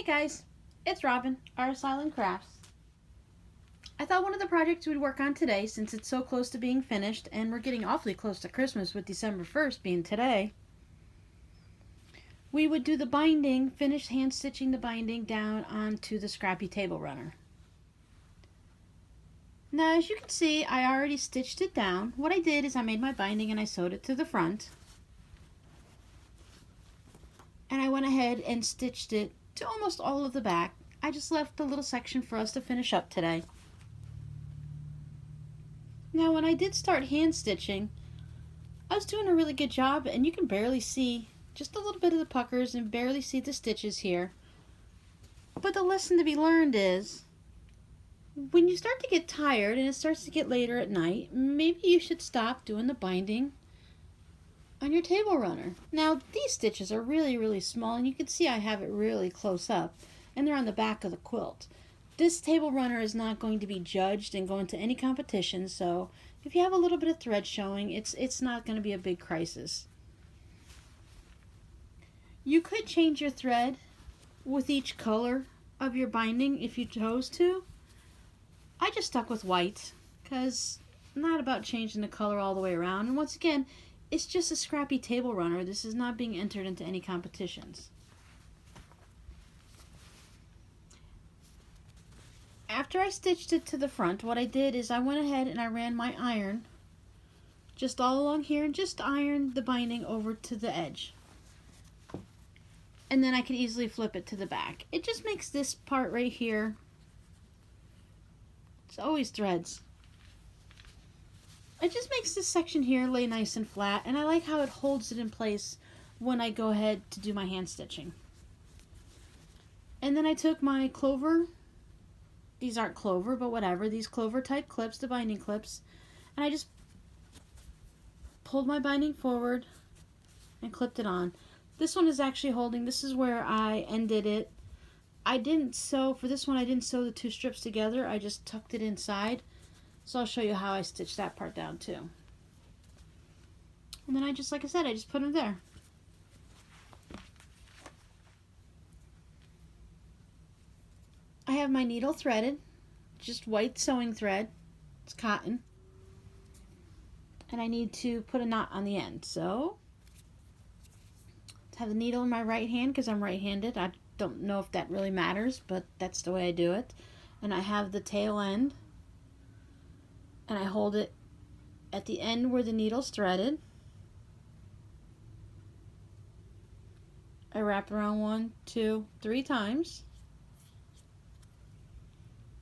guys, it's Robin, RsIslandCrafts. I thought one of the projects we'd work on today, since it's so close to being finished and we're getting awfully close to Christmas with December 1st being today, we would do the binding, finish hand stitching the binding down onto the scrappy table runner. Now as you can see, I already stitched it down. What I did is I made my binding and I sewed it to the front. And I went ahead and stitched it to almost all of the back. I just left a little section for us to finish up today. Now when I did start hand stitching, I was doing a really good job, and you can barely see just a little bit of the puckers and barely see the stitches here. But the lesson to be learned is, when you start to get tired and it starts to get later at night, maybe you should stop doing the binding on your table runner. Now these stitches are really small, and you can see I have it really close up, and they're on the back of the quilt. This table runner is not going to be judged and go into any competition, so if you have a little bit of thread showing, it's not going to be a big crisis. You could change your thread with each color of your binding if you chose to. I just stuck with white because I'm not about changing the color all the way around, and once again, it's just a scrappy table runner. This is not being entered into any competitions. After I stitched it to the front, what I did is I went ahead and I ran my iron just all along here and just ironed the binding over to the edge. And then I could easily flip it to the back. It just makes this part right here, it's always threads. It just makes this section here lay nice and flat, and I like how it holds it in place when I go ahead to do my hand stitching. And then I took my clover, these aren't clover, but whatever, these clover type clips, the binding clips, and I just pulled my binding forward and clipped it on. This one is actually holding, this is where I ended it. I didn't sew, for this one I didn't sew the two strips together, I just tucked it inside. So I'll show you how I stitched that part down too. And then I just, like I said, I just put them there. I have my needle threaded, just white sewing thread, it's cotton. And I need to put a knot on the end. So, I have the needle in my right hand because I'm right-handed. I don't know if that really matters, but that's the way I do it. And I have the tail end. And I hold it at the end where the needle's threaded. I wrap around 1, 2, 3 times.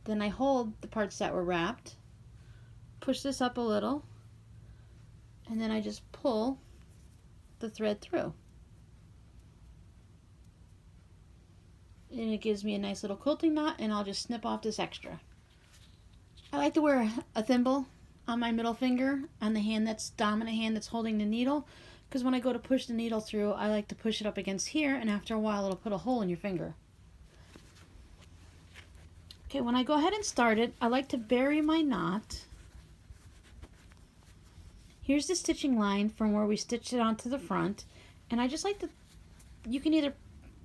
Then I hold the parts that were wrapped, push this up a little, and then I just pull the thread through. And it gives me a nice little quilting knot, and I'll just snip off this extra. I like to wear a thimble on my middle finger, on the hand that's dominant hand that's holding the needle, because when I go to push the needle through, I like to push it up against here, and after a while it'll put a hole in your finger. Okay, when I go ahead and start it, I like to bury my knot. Here's the stitching line from where we stitched it onto the front, and I just like to, you can either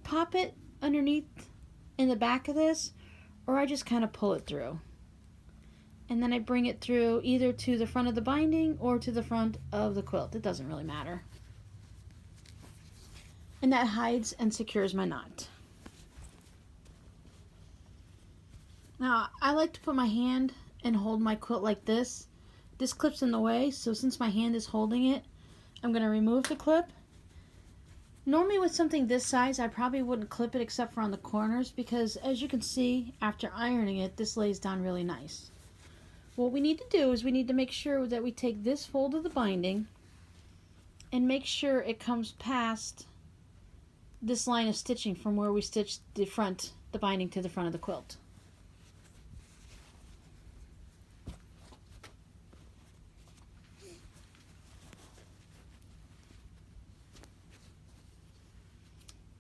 pop it underneath in the back of this, or I just kind of pull it through. And then I bring it through either to the front of the binding or to the front of the quilt. It doesn't really matter. And that hides and secures my knot. Now, I like to put my hand and hold my quilt like this. This clip's in the way, so since my hand is holding it, I'm going to remove the clip. Normally with something this size, I probably wouldn't clip it except for on the corners, because as you can see, after ironing it, this lays down really nice. What we need to do is we need to make sure that we take this fold of the binding and make sure it comes past this line of stitching from where we stitched the binding to the front of the quilt.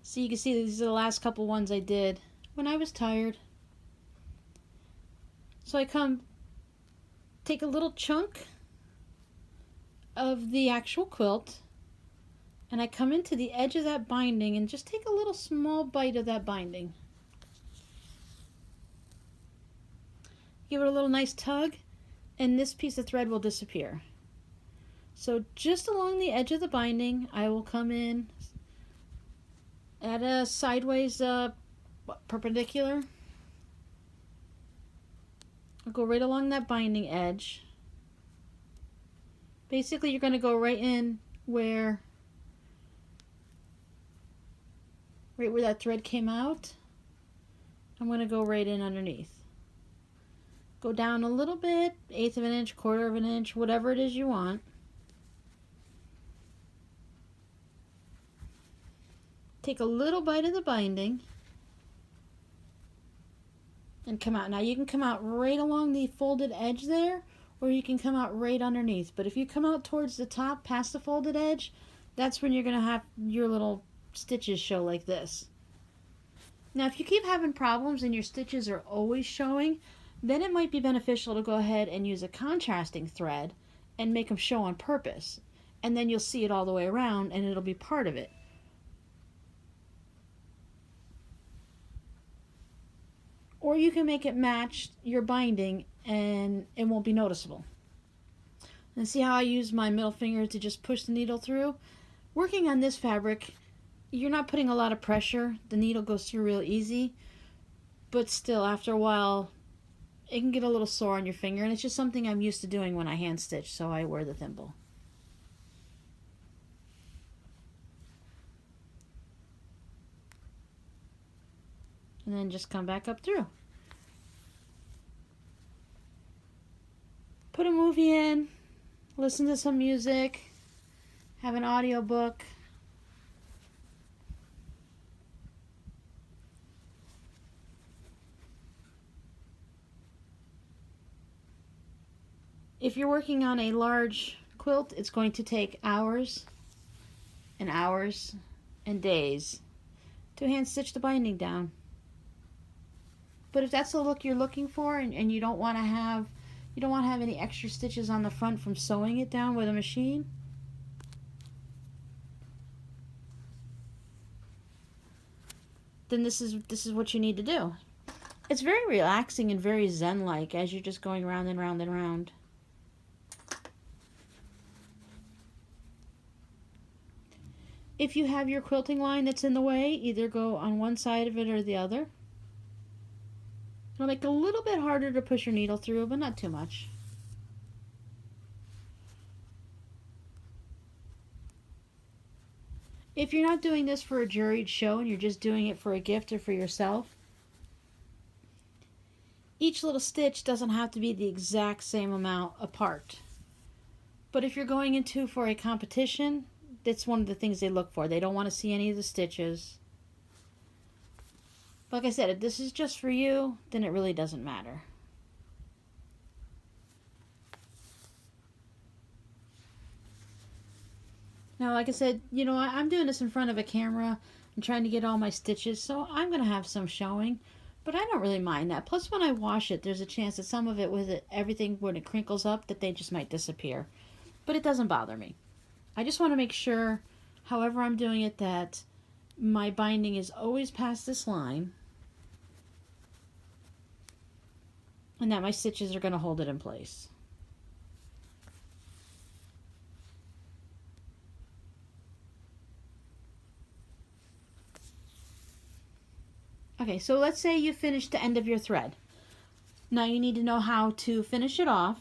So you can see these are the last couple ones I did when I was tired. So I take a little chunk of the actual quilt and I come into the edge of that binding and just take a little small bite of that binding. give it a little nice tug, and this piece of thread will disappear. So just along the edge of the binding, I will come in at a sideways perpendicular. I'll go right along that binding edge. Basically, you're going to go right in where that thread came out. I'm going to go right in underneath. Go down a little bit, 1/8 of an inch, 1/4 of an inch, whatever it is you want. Take a little bite of the binding and come out. Now you can come out right along the folded edge there, or you can come out right underneath. But if you come out towards the top past the folded edge, that's when you're going to have your little stitches show like this. Now if you keep having problems and your stitches are always showing, then it might be beneficial to go ahead and use a contrasting thread and make them show on purpose. And then you'll see it all the way around and it'll be part of it. Or you can make it match your binding and it won't be noticeable. And see how I use my middle finger to just push the needle through? Working on this fabric, you're not putting a lot of pressure. The needle goes through real easy, but still after a while it can get a little sore on your finger, and it's just something I'm used to doing when I hand stitch, so I wear the thimble. And then just come back up through. Put a movie in, listen to some music, have an audiobook. If you're working on a large quilt, it's going to take hours and hours and days to hand stitch the binding down. But if that's the look you're looking for and you don't want to have any extra stitches on the front from sewing it down with a machine, then this is what you need to do. It's very relaxing and very zen-like as you're just going round and round and round. If you have your quilting line that's in the way, either go on one side of it or the other. It'll make it a little bit harder to push your needle through, but not too much. If you're not doing this for a juried show and you're just doing it for a gift or for yourself, each little stitch doesn't have to be the exact same amount apart. But if you're going into for a competition, that's one of the things they look for. They don't want to see any of the stitches. Like I said, if this is just for you, then it really doesn't matter. Now, like I said, you know, I'm doing this in front of a camera and trying to get all my stitches, so I'm going to have some showing, but I don't really mind that. Plus, when I wash it, there's a chance that some of it, with it, everything, when it crinkles up, that they just might disappear. But it doesn't bother me. I just want to make sure, however I'm doing it, that my binding is always past this line and that my stitches are going to hold it in place. Okay, so let's say you finished the end of your thread. Now you need to know how to finish it off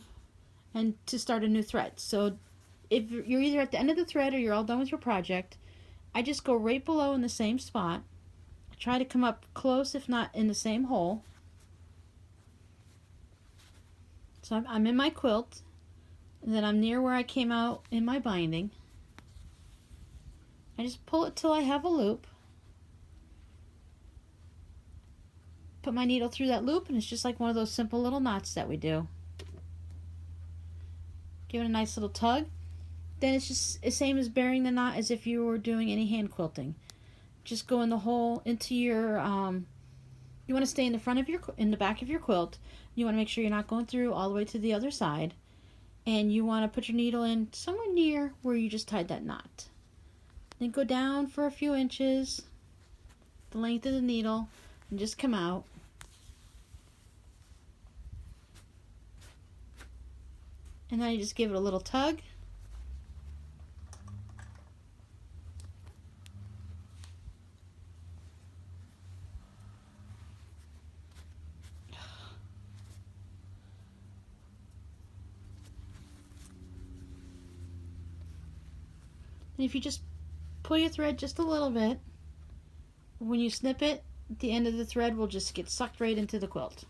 and to start a new thread. So if you're either at the end of the thread or you're all done with your project, I just go right below in the same spot. Try to come up close, if not in the same hole. So I'm in my quilt, and then I'm near where I came out in my binding. I just pull it till I have a loop. Put my needle through that loop, and it's just like one of those simple little knots that we do. Give it a nice little tug. Then it's just the same as burying the knot as if you were doing any hand quilting. Just go in the hole into your, you want to stay in the front of your, in the back of your quilt. You want to make sure you're not going through all the way to the other side. And you want to put your needle in somewhere near where you just tied that knot. Then go down for a few inches, the length of the needle, and just come out. And then I just give it a little tug. And if you just pull your thread just a little bit, when you snip it, the end of the thread will just get sucked right into the quilt.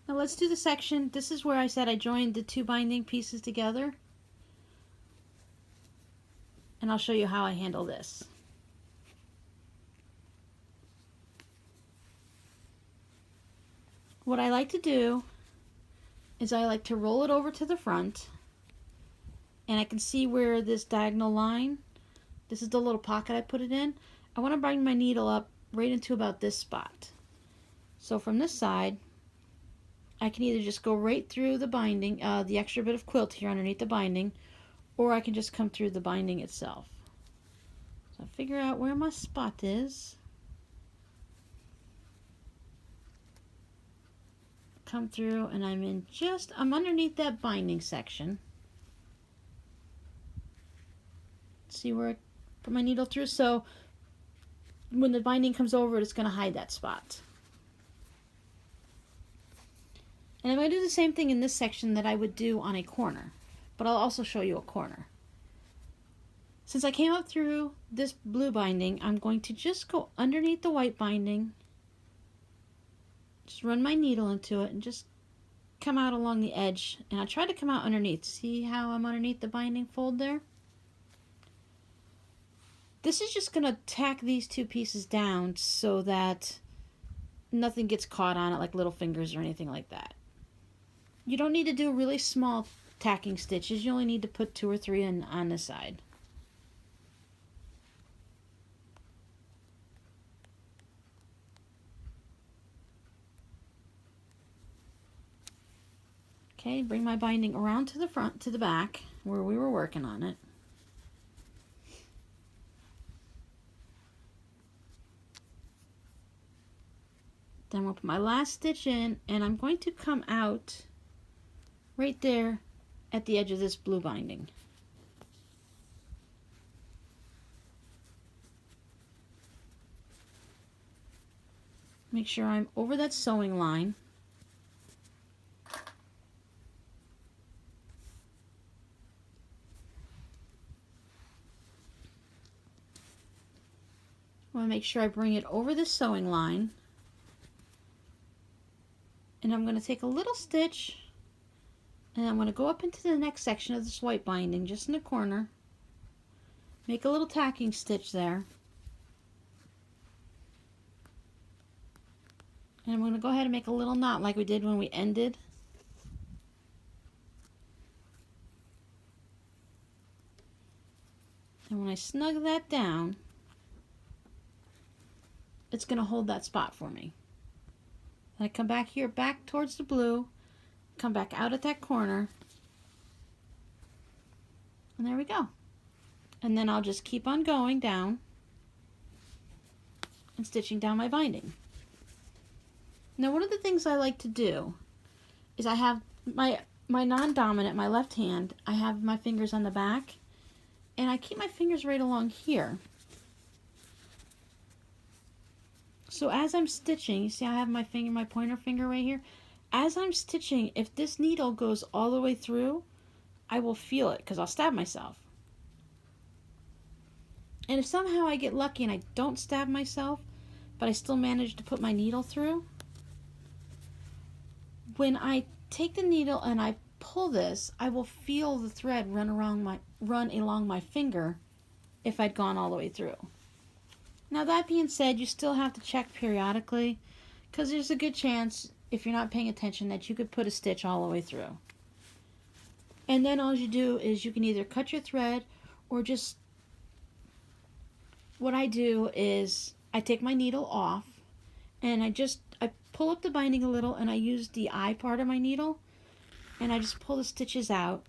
Now let's do the section. This is where I said I joined the two binding pieces together. And I'll show you how I handle this. What I like to do is I like to roll it over to the front, and I can see where this diagonal line, this is the little pocket I put it in. I want to bring my needle up right into about this spot. So from this side, I can either just go right through the binding, the extra bit of quilt here underneath the binding, or I can just come through the binding itself. So I figure out where my spot is. Come through, and I'm underneath that binding section. See where I put my needle through? So when the binding comes over, it's going to hide that spot. And I'm going to do the same thing in this section that I would do on a corner, but I'll also show you a corner. Since I came up through this blue binding, I'm going to just go underneath the white binding, just run my needle into it and just come out along the edge. And I try to come out underneath. See how I'm underneath the binding fold there? This is just going to tack these two pieces down so that nothing gets caught on it like little fingers or anything like that. You don't need to do really small tacking stitches. You only need to put 2 or 3 in on this side. Okay, bring my binding around to the front, to the back, where we were working on it. Then we'll put my last stitch in, and I'm going to come out right there at the edge of this blue binding. Make sure I'm over that sewing line. I want to make sure I bring it over the sewing line. And I'm going to take a little stitch, and I'm going to go up into the next section of this white binding, just in the corner. Make a little tacking stitch there. And I'm going to go ahead and make a little knot like we did when we ended. And when I snug that down, it's going to hold that spot for me. And I come back here, back towards the blue, come back out at that corner, and there we go. And then I'll just keep on going down and stitching down my binding. Now, one of the things I like to do is I have my non-dominant, my left hand, I have my fingers on the back, and I keep my fingers right along here. So as I'm stitching, you see I have my finger, my pointer finger right here. As I'm stitching, if this needle goes all the way through, I will feel it because I'll stab myself. And if somehow I get lucky and I don't stab myself, but I still manage to put my needle through, when I take the needle and I pull this, I will feel the thread run along my finger if I'd gone all the way through. Now, that being said, you still have to check periodically because there's a good chance, if you're not paying attention, that you could put a stitch all the way through. And then all you do is you can either cut your thread or just, what I do is I take my needle off and I pull up the binding a little and I use the eye part of my needle and I just pull the stitches out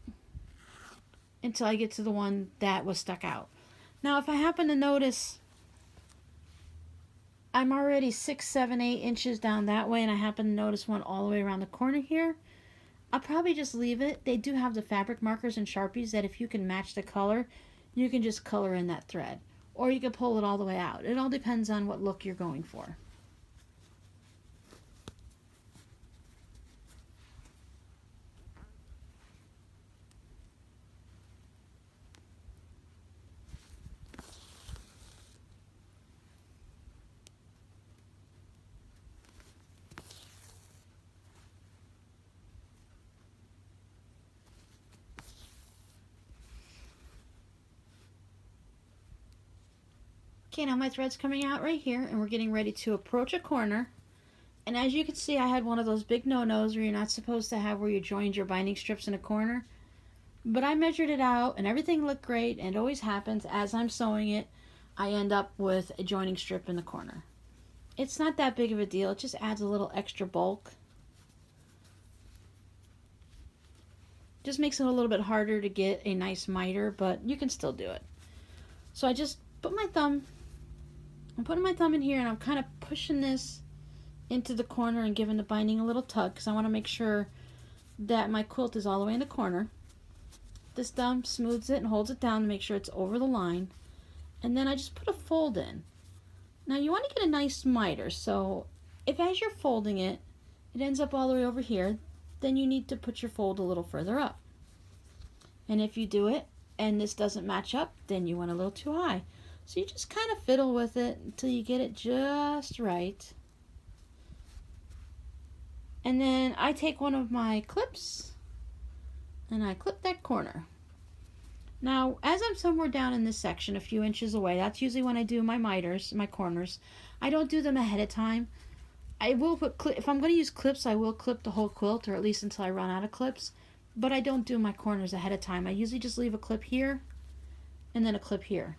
until I get to the one that was stuck out. Now, if I happen to notice I'm already 6, 7, 8 inches down that way, and I happen to notice one all the way around the corner here. I'll probably just leave it. They do have the fabric markers and Sharpies that if you can match the color, you can just color in that thread. Or you can pull it all the way out. It all depends on what look you're going for. Okay, now my thread's coming out right here, and we're getting ready to approach a corner. And as you can see, I had one of those big no-nos where you're not supposed to have where you joined your binding strips in a corner. But I measured it out, and everything looked great, and it always happens as I'm sewing it, I end up with a joining strip in the corner. It's not that big of a deal, it just adds a little extra bulk. Just makes it a little bit harder to get a nice miter, but you can still do it. So I just put my thumb, I'm putting my thumb in here, and I'm kind of pushing this into the corner and giving the binding a little tug because I want to make sure that my quilt is all the way in the corner. This thumb smooths it and holds it down to make sure it's over the line. And then I just put a fold in. Now you want to get a nice miter, so if as you're folding it, it ends up all the way over here, then you need to put your fold a little further up. And if you do it and this doesn't match up, then you went a little too high. So you just kind of fiddle with it until you get it just right. And then I take one of my clips and I clip that corner. Now, as I'm somewhere down in this section, a few inches away, that's usually when I do my miters, my corners. I don't do them ahead of time. I will put if I'm going to use clips, I will clip the whole quilt, or at least until I run out of clips. But I don't do my corners ahead of time. I usually just leave a clip here and then a clip here.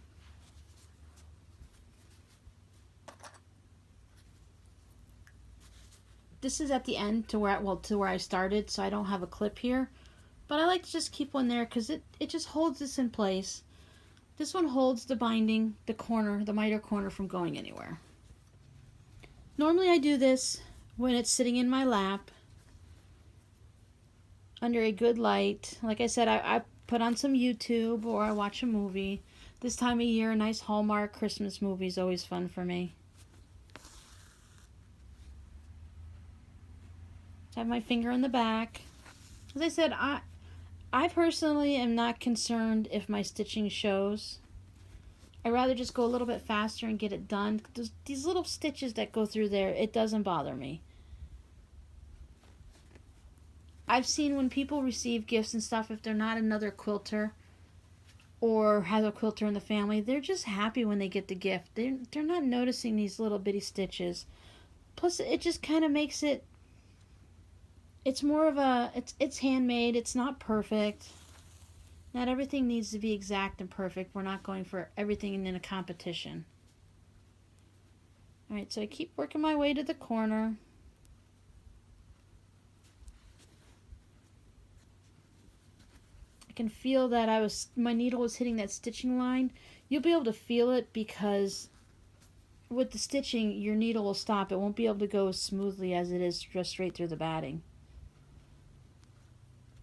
This is at the end to where I started, so I don't have a clip here. But I like to just keep one there because it just holds this in place. This one holds the binding, the corner, the miter corner from going anywhere. Normally I do this when it's sitting in my lap under a good light. Like I said, I put on some YouTube or I watch a movie. This time of year, a nice Hallmark Christmas movie is always fun for me. I have my finger in the back. As I said, I personally am not concerned if my stitching shows. I'd rather just go a little bit faster and get it done. These little stitches that go through there, it doesn't bother me. I've seen when people receive gifts and stuff, if they're not another quilter or has a quilter in the family, they're just happy when they get the gift. They're not noticing these little bitty stitches. Plus, it just kind of makes it, it's more of a, it's handmade, it's not perfect. Not everything needs to be exact and perfect. We're not going for everything in a competition. Alright, so I keep working my way to the corner. I can feel that my needle was hitting that stitching line. You'll be able to feel it because with the stitching, your needle will stop. It won't be able to go as smoothly as it is just straight through the batting.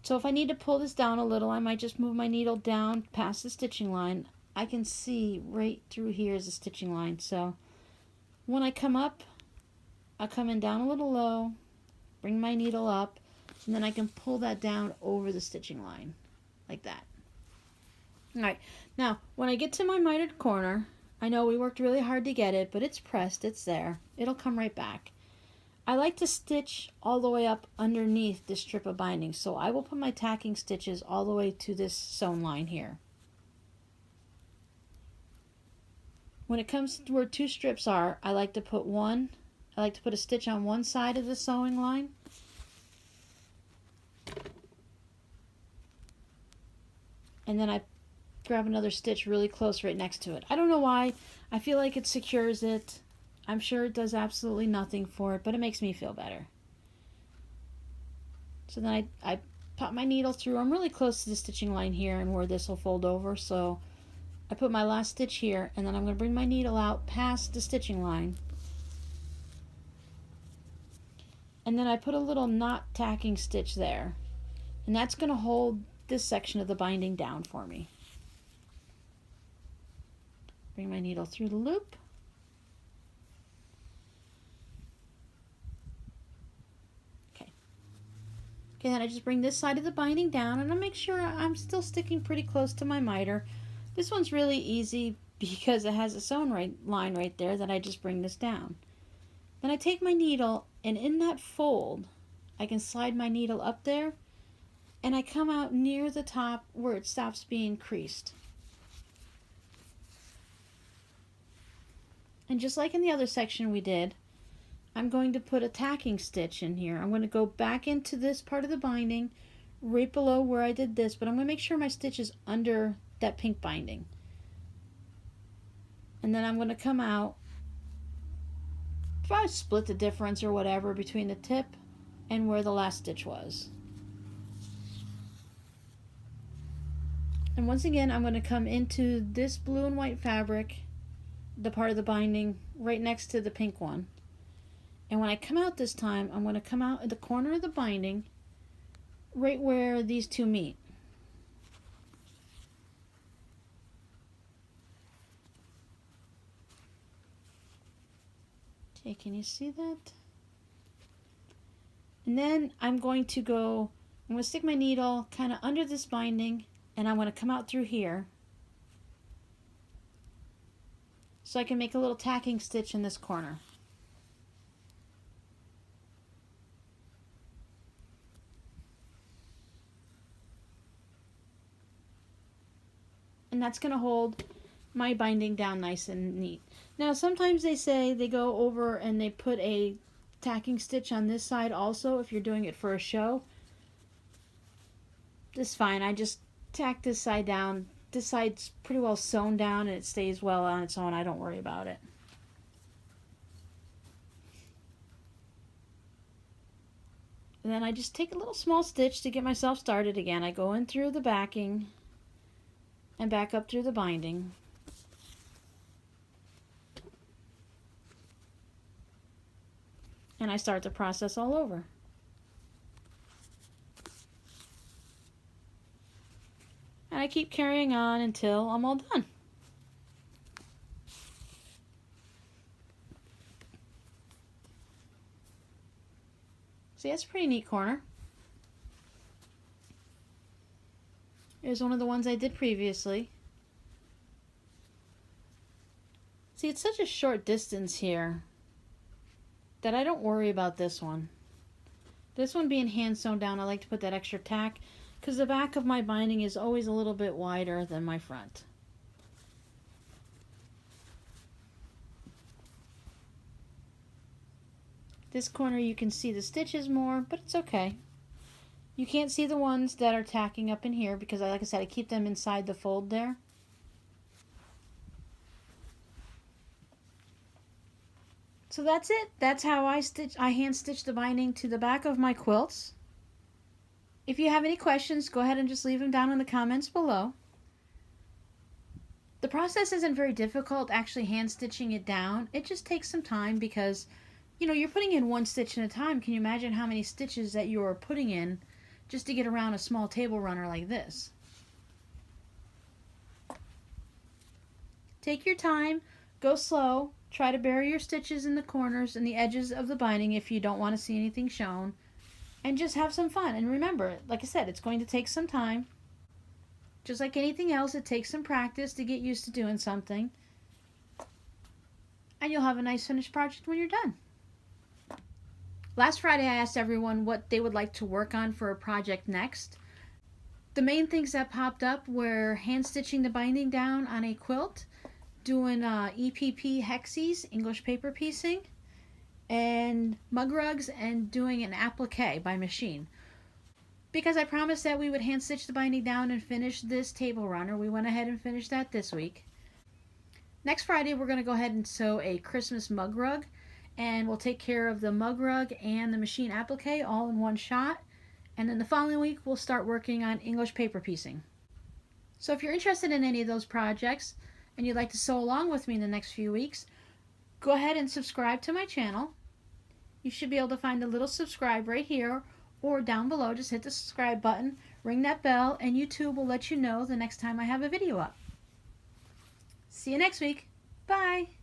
So if I need to pull this down a little, I might just move my needle down past the stitching line. I can see right through here is the stitching line. So when I come up, I'll come in down a little low, bring my needle up, and then I can pull that down over the stitching line, like that. Alright, now when I get to my mitered corner, I know we worked really hard to get it, but it's pressed, it's there. It'll come right back. I like to stitch all the way up underneath this strip of binding, so I will put my tacking stitches all the way to this sewn line here. When it comes to where two strips are, I like to put a stitch on one side of the sewing line. And then I grab another stitch really close right next to it. I don't know why. I feel like it secures it. I'm sure it does absolutely nothing for it, but it makes me feel better. So then I pop my needle through. I'm really close to the stitching line here and where this will fold over. So I put my last stitch here, and then I'm going to bring my needle out past the stitching line. and then I put a little knot tacking stitch there, and that's going to hold this section of the binding down for me. Bring my needle through the loop. Okay, then I just bring this side of the binding down, and I'll make sure I'm still sticking pretty close to my miter. This one's really easy because it has a sewn line right there that I just bring this down. Then I take my needle, and in that fold, I can slide my needle up there, and I come out near the top where it stops being creased. And just like in the other section we did, I'm going to put a tacking stitch in here. I'm going to go back into this part of the binding, right below where I did this, but I'm going to make sure my stitch is under that pink binding. And then I'm going to come out, probably split the difference or whatever between the tip and where the last stitch was. And once again, I'm going to come into this blue and white fabric, the part of the binding right next to the pink one. And when I come out this time, I'm going to come out at the corner of the binding, right where these two meet. Okay, can you see that? And then I'm going to stick my needle kind of under this binding, and I'm going to come out through here so I can make a little tacking stitch in this corner. And that's going to hold my binding down nice and neat. Now sometimes they say they go over and they put a tacking stitch on this side also if you're doing it for a show. This is fine. I just tack this side down. This side's pretty well sewn down and it stays well on its own. I don't worry about it. And then I just take a little small stitch to get myself started again. I go in through the backing and back up through the binding. And I start the process all over. And I keep carrying on until I'm all done. See, that's a pretty neat corner. Here's one of the ones I did previously. See, it's such a short distance here that I don't worry about this one. This one being hand sewn down, I like to put that extra tack because the back of my binding is always a little bit wider than my front. This corner you can see the stitches more, but it's okay. You can't see the ones that are tacking up in here because, like I said, I keep them inside the fold there. So that's it. That's how I hand stitch the binding to the back of my quilts. If you have any questions, go ahead and just leave them down in the comments below. The process isn't very difficult actually hand stitching it down. It just takes some time because, you know, you're putting in one stitch at a time. Can you imagine how many stitches that you're putting in just to get around a small table runner like this? Take your time, go slow. Try to bury your stitches in the corners and the edges of the binding if you don't want to see anything shown. And just have some fun. And remember, like I said, it's going to take some time. Just like anything else, it takes some practice to get used to doing something. And you'll have a nice finished project when you're done. Last Friday I asked everyone what they would like to work on for a project next. The main things that popped up were hand stitching the binding down on a quilt, doing EPP hexies, English paper piecing, and mug rugs, and doing an applique by machine. Because I promised that we would hand stitch the binding down and finish this table runner, we went ahead and finished that this week. Next Friday we're going to go ahead and sew a Christmas mug rug, and we'll take care of the mug rug and the machine applique all in one shot. And then the following week we'll start working on English paper piecing. So if you're interested in any of those projects and you'd like to sew along with me in the next few weeks, go ahead and subscribe to my channel. you should be able to find a little subscribe right here or down below. Just hit the subscribe button, ring that bell, and YouTube will let you know the next time I have a video up. See you next week. Bye.